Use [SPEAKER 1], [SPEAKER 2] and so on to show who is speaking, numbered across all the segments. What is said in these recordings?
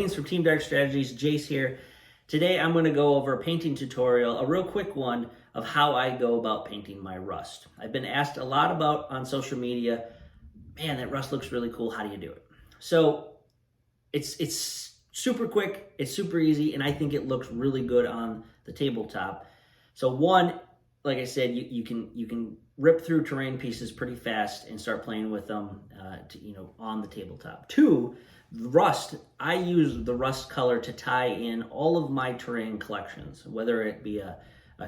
[SPEAKER 1] Greetings from Team Dark Strategies, Jace here. Today I'm going to go over a painting tutorial, a real quick one of how I go about painting my rust. I've been asked a lot about on social media, man, that rust looks really cool, how do you do it? So it's super quick, it's super easy, and I think it looks really good on the tabletop. So one, like I said, you can rip through terrain pieces pretty fast and start playing with them on the tabletop. Two, rust, I use the rust color to tie in all of my terrain collections, whether it be a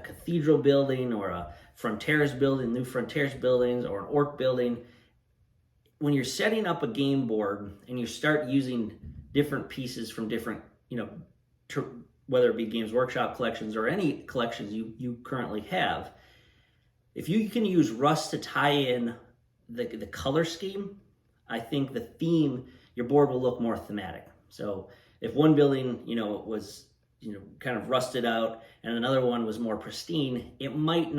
[SPEAKER 1] cathedral building or a frontiers building, new frontiers buildings, or an orc building. When you're setting up a game board and you start using different pieces from different, whether it be Games Workshop collections or any collections you currently have, if you can use rust to tie in the color scheme, I think the theme, your board will look more thematic. So if one building, was, kind of rusted out and another one was more pristine, you might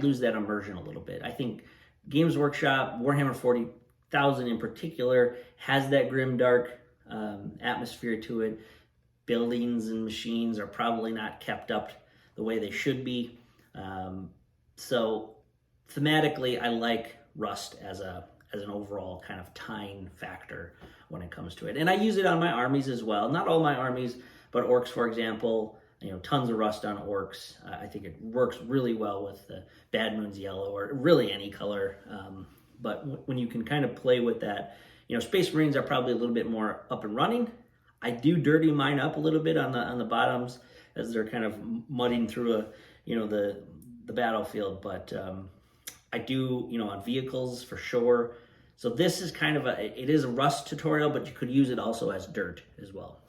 [SPEAKER 1] lose that immersion a little bit. I think Games Workshop, Warhammer 40,000 in particular, has that grim, dark atmosphere to it. Buildings and machines are probably not kept up the way they should be. So thematically, I like rust as an overall kind of tying factor when it comes to it. And I use it on my armies as well. Not all my armies, but orcs, for example, tons of rust on orcs. I think it works really well with the Bad Moon's yellow or really any color. But when you can kind of play with that, Space Marines are probably a little bit more up and running. I do dirty mine up a little bit on the bottoms as they're kind of mudding through the battlefield, but I do on vehicles for sure. So this is kind of it is a rust tutorial, but you could use it also as dirt as well.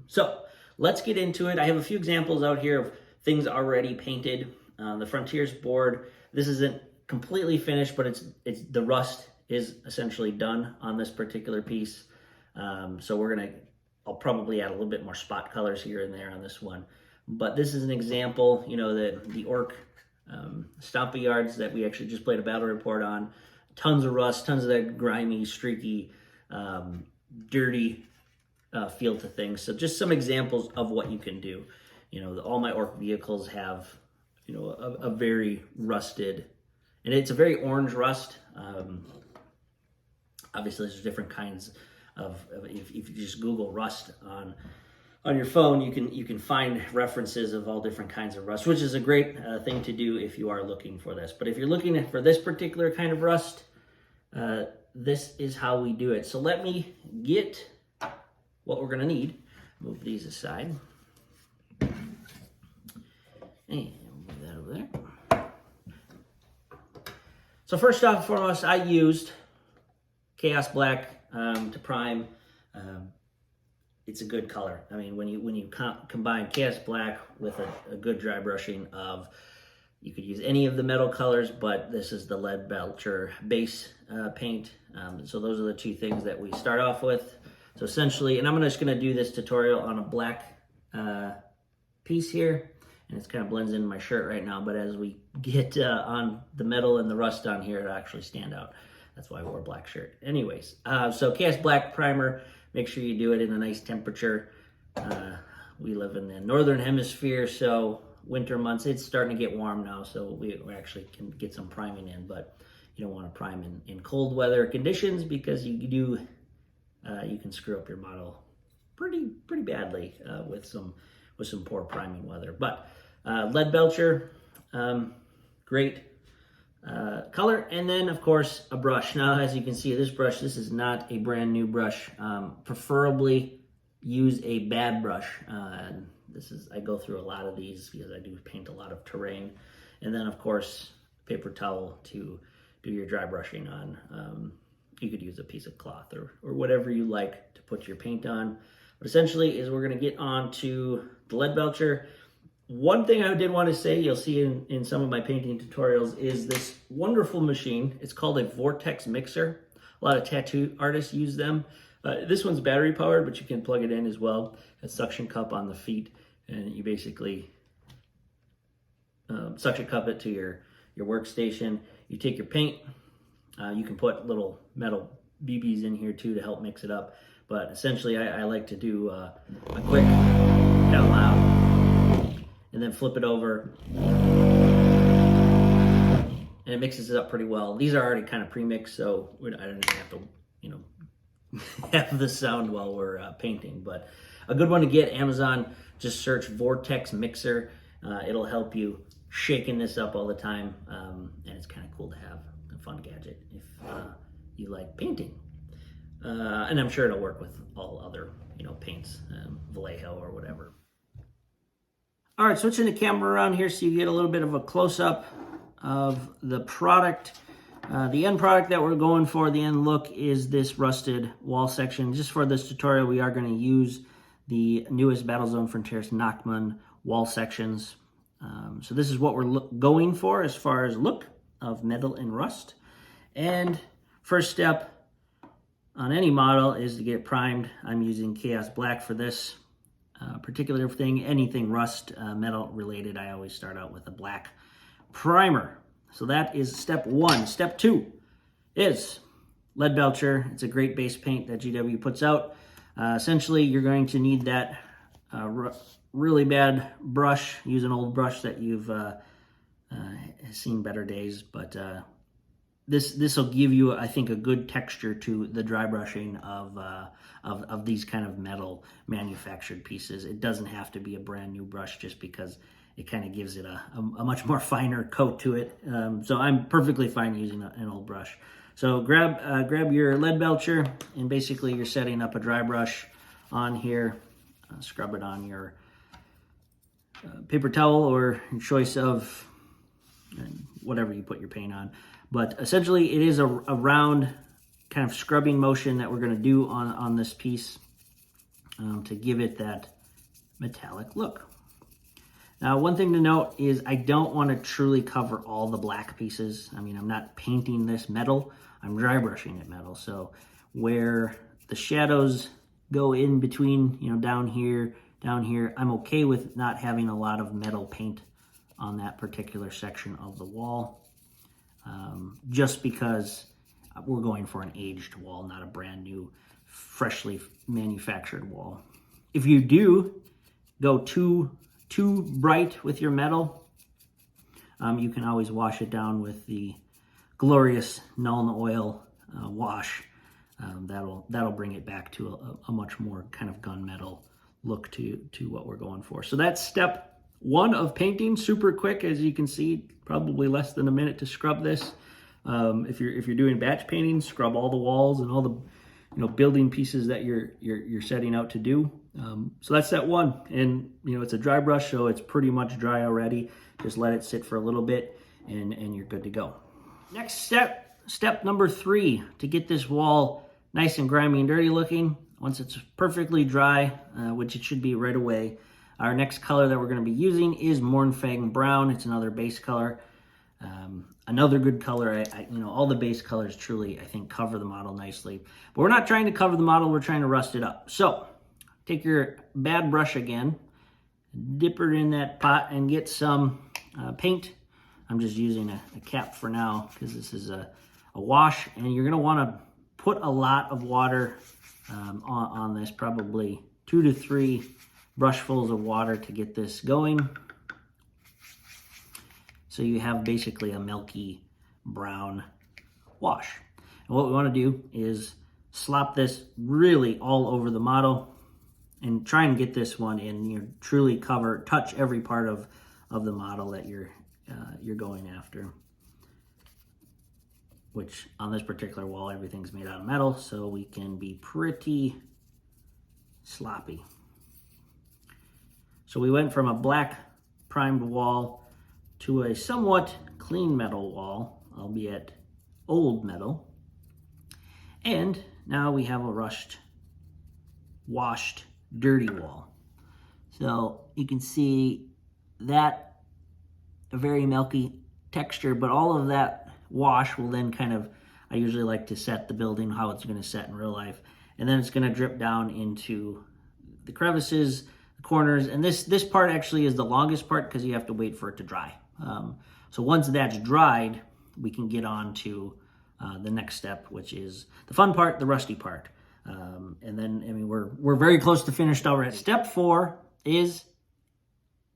[SPEAKER 1] So let's get into it. I have a few examples out here of things already painted. The Frontiers board, this isn't completely finished, but it's the rust is essentially done on this particular piece. So I'll probably add a little bit more spot colors here and there on this one. But this is an example, the orc stompy yards that we actually just played a battle report on. Tons of rust, tons of that grimy, streaky, dirty feel to things. So just some examples of what you can do. All my orc vehicles have, a very rusted, and it's a very orange rust. Obviously, there's different kinds of if you just Google rust on your phone, you can find references of all different kinds of rust, which is a great thing to do if you are looking for this. But if you're looking for this particular kind of rust, this is how we do it. So let me get what we're going to need. Move these aside. And move that over there. So first off and foremost, I used Chaos Black to prime. It's a good color. I mean, when you combine Chaos Black with a good dry brushing of, you could use any of the metal colors, but this is the Lead Belcher base paint. So those are the two things that we start off with. So essentially, and I'm just going to do this tutorial on a black piece here, and it kind of blends into my shirt right now, but as we get on the metal and the rust on here, it'll actually stand out. That's why I wore a black shirt. Anyways, so Chaos Black primer, make sure you do it in a nice temperature. We live in the northern hemisphere, so winter months, it's starting to get warm now, so we actually can get some priming in, but you don't want to prime in cold weather conditions because you can screw up your model pretty badly with some poor priming weather. But Lead Belcher, great color, and then of course a brush. Now, as you can see, this is not a brand new brush. Preferably use a bad brush. I go through a lot of these because I do paint a lot of terrain, and then of course paper towel to do your dry brushing on. You could use a piece of cloth or whatever you like to put your paint on. But essentially is we're going to get on to the Lead Belcher. One thing I did want to say, you'll see in some of my painting tutorials, is this wonderful machine. It's called a Vortex Mixer. A lot of tattoo artists use them. This one's battery powered, but you can plug it in as well. A suction cup on the feet, and you basically suction cup it to your workstation. You take your paint. You can put little metal BBs in here too to help mix it up. but essentially I like to do a quick down loud and then flip it over, and it mixes it up pretty well. These are already kind of pre-mixed, so I don't even have to, have the sound while we're painting. But a good one to get, Amazon, just search Vortex Mixer. It'll help you shaking this up all the time, and it's kind of cool to have a fun gadget if you like painting. And I'm sure it'll work with all other, paints, Vallejo or whatever. All right, switching the camera around here so you get a little bit of a close-up of the product. The end product that we're going for, the end look, is this rusted wall section. Just for this tutorial, we are going to use the newest Battlezone Frontiers Nachman wall sections. So this is what we're going for as far as look of metal and rust. And first step on any model is to get it primed. I'm using Chaos Black for this particular thing. Anything rust metal related, I always start out with a black primer. So that is step one. Step two is Leadbelcher. It's a great base paint that GW puts out. Essentially, you're going to need that really bad brush. Use an old brush that you've seen better days, but this will give you, I think, a good texture to the dry brushing of these kind of metal manufactured pieces. It doesn't have to be a brand new brush just because it kind of gives it a much more finer coat to it. So I'm perfectly fine using an old brush. So grab your Leadbelcher, and basically you're setting up a dry brush on here. Scrub it on your paper towel or your choice of whatever you put your paint on. But essentially it is a round kind of scrubbing motion that we're going to do on this piece to give it that metallic look. Now, one thing to note is I don't want to truly cover all the black pieces. I mean, I'm not painting this metal, I'm dry brushing it metal. So where the shadows go in between, down here, I'm okay with not having a lot of metal paint on that particular section of the wall, just because we're going for an aged wall, not a brand new, freshly manufactured wall. If you do go too bright with your metal, you can always wash it down with the glorious Nuln Oil wash. That'll bring it back to a much more kind of gunmetal look to what we're going for. So that's step one of painting. Super quick, as you can see, probably less than a minute to scrub this. If you're doing batch painting, scrub all the walls and all the building pieces that you're setting out to do. So that's step one, and it's a dry brush, so it's pretty much dry already. Just let it sit for a little bit, and you're good to go. Next step number 3, to get this wall nice and grimy and dirty looking. Once it's perfectly dry, which it should be right away, our next color that we're going to be using is Mournfang Brown. It's another base color. Another good color. All the base colors truly, I think, cover the model nicely. But we're not trying to cover the model, we're trying to rust it up. So take your bad brush again, dip her in that pot and get some paint. I'm just using a cap for now because this is a wash, and you're going to want to put a lot of water on this, probably 2 to 3 brushfuls of water to get this going. So you have basically a milky brown wash. And what we want to do is slop this really all over the model and try and get this one in, truly touch every part of the model that you're going after. Which on this particular wall, everything's made out of metal, so we can be pretty sloppy. So we went from a black primed wall to a somewhat clean metal wall, albeit old metal. And now we have a washed, dirty wall. So you can see that a very milky texture, but all of that wash will then I usually like to set the building how it's going to set in real life, and then it's going to drip down into the crevices, the corners, and this part actually is the longest part because you have to wait for it to dry. So once that's dried, we can get on to the next step, which is the fun part, the rusty part. And then, I mean, we're very close to finished already. Step 4 is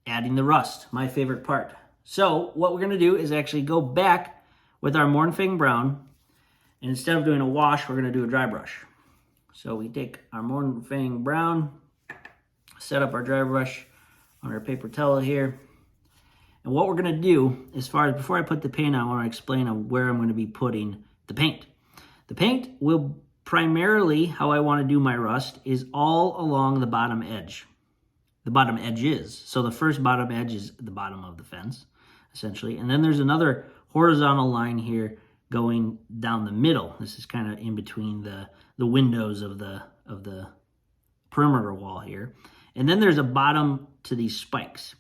[SPEAKER 1] adding the rust, my favorite part. So what we're going to do is actually go back with our Mornfang Brown, and instead of doing a wash, we're going to do a dry brush. So we take our Mornfang Brown, set up our dry brush on our paper towel here, and what we're going to do, as far as before I put the paint on, I want to explain where I'm going to be putting the paint. The paint will primarily, how I want to do my rust, is all along the bottom edge. The bottom edges. So the first bottom edge is the bottom of the fence, essentially. And then there's another horizontal line here going down the middle. This is kind of in between the windows of the perimeter wall here. And then there's a bottom to these spikes.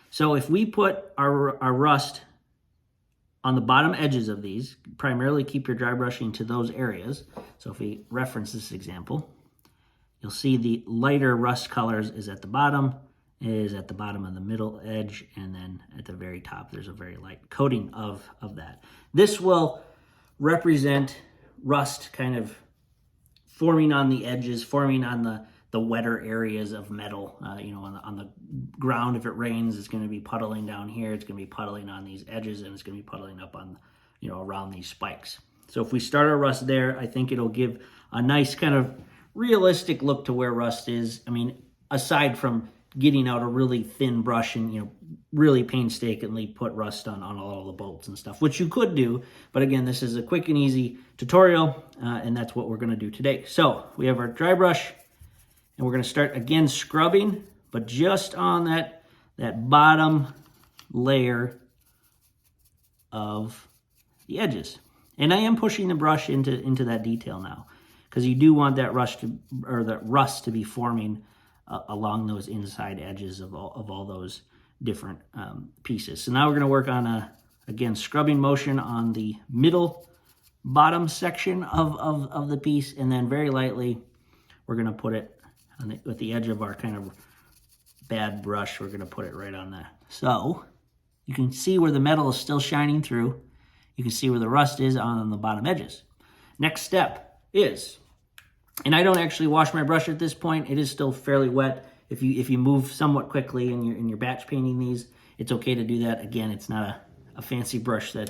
[SPEAKER 1] So if we put our rust on the bottom edges of these, primarily keep your dry brushing to those areas. So if we reference this example, you'll see the lighter rust colors is at the bottom of the middle edge, and then at the very top, there's a very light coating of that. This will represent rust kind of forming on the edges, forming on the wetter areas of metal. On the ground, if it rains, it's going to be puddling down here. It's going to be puddling on these edges, and it's going to be puddling up on, around these spikes. So if we start our rust there, I think it'll give a nice kind of realistic look to where rust is. I mean, aside from getting out a really thin brush and, really painstakingly put rust on all the bolts and stuff, which you could do. But again, this is a quick and easy tutorial, and that's what we're going to do today. So we have our dry brush, and we're going to start again scrubbing, but just on that bottom layer of the edges. And I am pushing the brush into that detail now, because you do want that rust to be forming along those inside edges of all those different pieces. So now we're going to work on again scrubbing motion on the middle bottom section of the piece, and then very lightly we're going to put it with the edge of our kind of bad brush. We're going to put it right on that. So you can see where the metal is still shining through. You can see where the rust is on the bottom edges. Next step is, and I don't actually wash my brush at this point. It is still fairly wet. If you move somewhat quickly and you're batch painting these, it's okay to do that. Again, it's not a fancy brush that,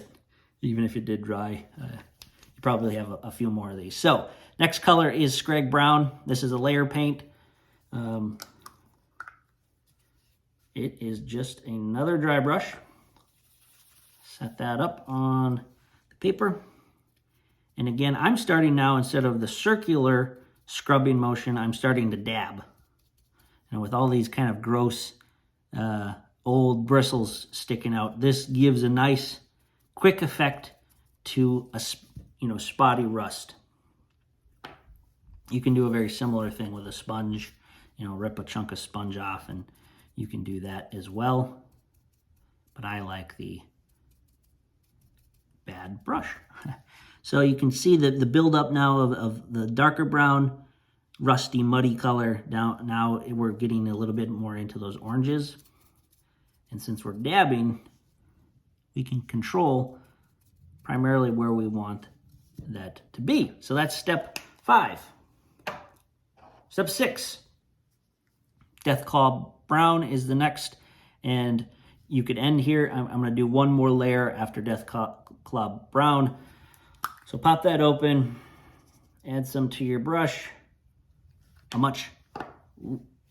[SPEAKER 1] even if it did dry, you probably have a few more of these. So next color is Scrag Brown. This is a layer paint. It is just another dry brush. Set that up on the paper. And again, I'm starting now, instead of the circular scrubbing motion, I'm starting to dab. And with all these kind of gross old bristles sticking out, this gives a nice quick effect to a spotty rust. You can do a very similar thing with a sponge, rip a chunk of sponge off, and you can do that as well. But I like the bad brush. So you can see the buildup now of the darker brown, rusty, muddy color. Now we're getting a little bit more into those oranges. And since we're dabbing, we can control primarily where we want that to be. So that's step 5. Step 6, Death Claw Brown is the next. And you could end here. I'm going to do one more layer after Death Claw Brown. So pop that open, add some to your brush, a much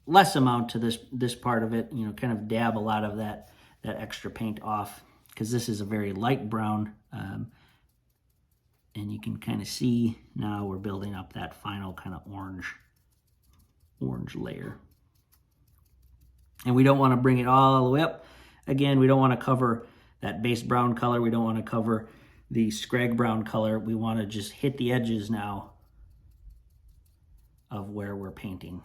[SPEAKER 1] less amount to this part of it, kind of dab a lot of that extra paint off, because this is a very light brown, and you can kind of see now we're building up that final kind of orange layer. And we don't want to bring it all the way up. Again, we don't want to cover that base brown color. We don't want to cover the Scrag Brown color. We want to just hit the edges now of where we're painting.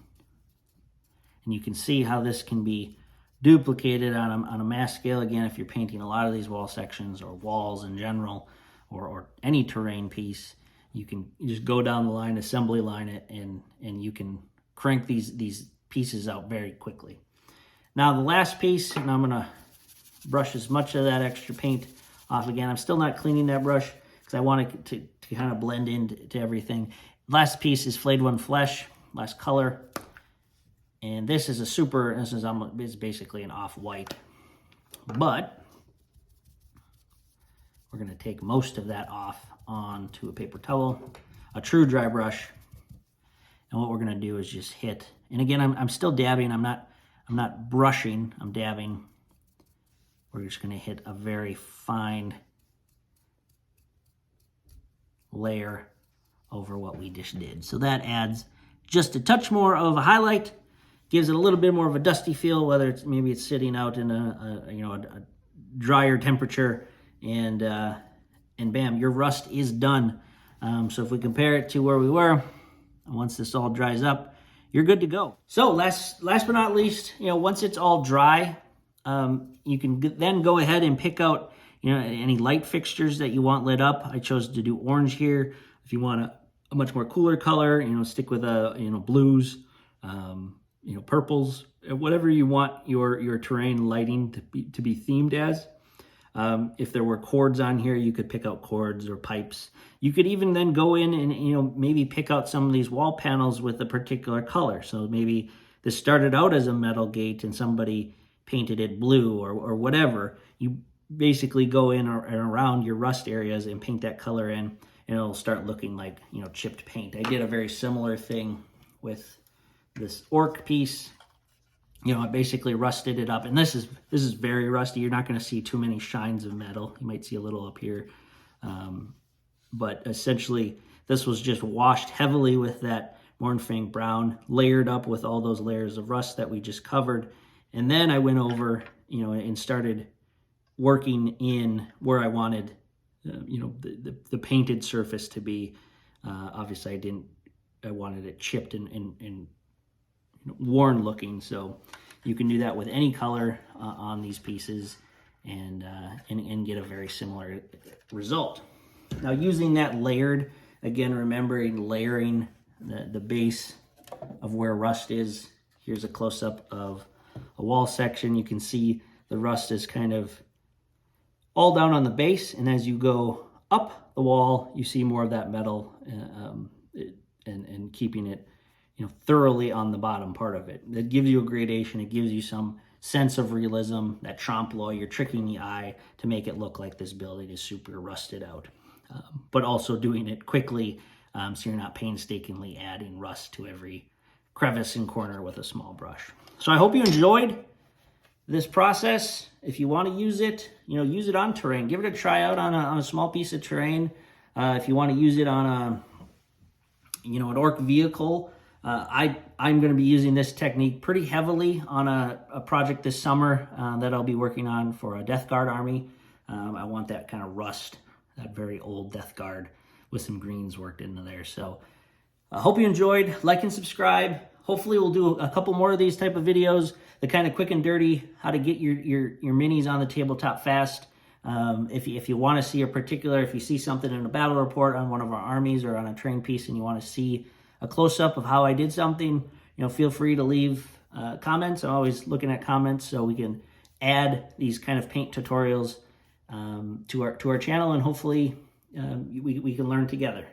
[SPEAKER 1] And you can see how this can be duplicated on a mass scale. Again, if you're painting a lot of these wall sections or walls in general, or any terrain piece, you can just go down the line, assembly line it, and you can crank these pieces out very quickly. Now the last piece, and I'm gonna brush as much of that extra paint off again. I'm still not cleaning that brush because I want it to kind of blend into everything. Last piece is Flayed One Flesh, last color. And this is it's basically an off-white. But we're going to take most of that off onto a paper towel, a true dry brush. And what we're going to do is just hit. And again, I'm still dabbing. I'm not brushing. I'm dabbing. We're just going to hit a very fine layer over what we just did. So that adds just a touch more of a highlight, gives it a little bit more of a dusty feel, whether it's sitting out in a drier temperature, and bam, your rust is done. So if we compare it to where we were, once this all dries up, you're good to go. So last but not least, once it's all dry, you can then go ahead and pick out any light fixtures that you want lit up. I chose to do orange here. If you want a much more cooler color, stick with blues, purples, whatever you want your terrain lighting to be themed as. If there were cords on here, you could pick out cords or pipes. You could even then go in and maybe pick out some of these wall panels with a particular color. So maybe this started out as a metal gate and somebody painted it blue or whatever. You basically go in and around your rust areas and paint that color in, and it'll start looking like chipped paint. I did a very similar thing with this orc piece. I basically rusted it up, and this is very rusty. You're not going to see too many shines of metal. You might see a little up here, but essentially this was just washed heavily with that Mournfang brown, layered up with all those layers of rust that we just covered, and then I went over, and started working in where I wanted, the painted surface to be. Obviously, I wanted it chipped and worn looking, so you can do that with any color on these pieces and get a very similar result. Now, using that layered, again, remembering layering the base of where rust is. Here's a close-up of a wall section. You can see the rust is kind of all down on the base, and as you go up the wall, you see more of that metal and keeping it thoroughly on the bottom part of it. That gives you a gradation. It gives you some sense of realism, that trompe-l'oeil. You're tricking the eye to make it look like this building is super rusted out, but also doing it quickly, so you're not painstakingly adding rust to every crevice and corner with a small brush. So I hope you enjoyed this process. If you want to use it, use it on terrain. Give it a try out on a small piece of terrain. If you want to use it on an orc vehicle, I'm going to be using this technique pretty heavily on a project this summer that I'll be working on for a Death Guard army. I want that kind of rust, that very old Death Guard with some greens worked into there. So I hope you enjoyed. Like and subscribe. Hopefully we'll do a couple more of these type of videos, the kind of quick and dirty, how to get your minis on the tabletop fast. If you want to see if you see something in a battle report on one of our armies or on a train piece and you want to see a close-up of how I did something, feel free to leave comments. I'm always looking at comments so we can add these kind of paint tutorials to our channel, and hopefully we can learn together.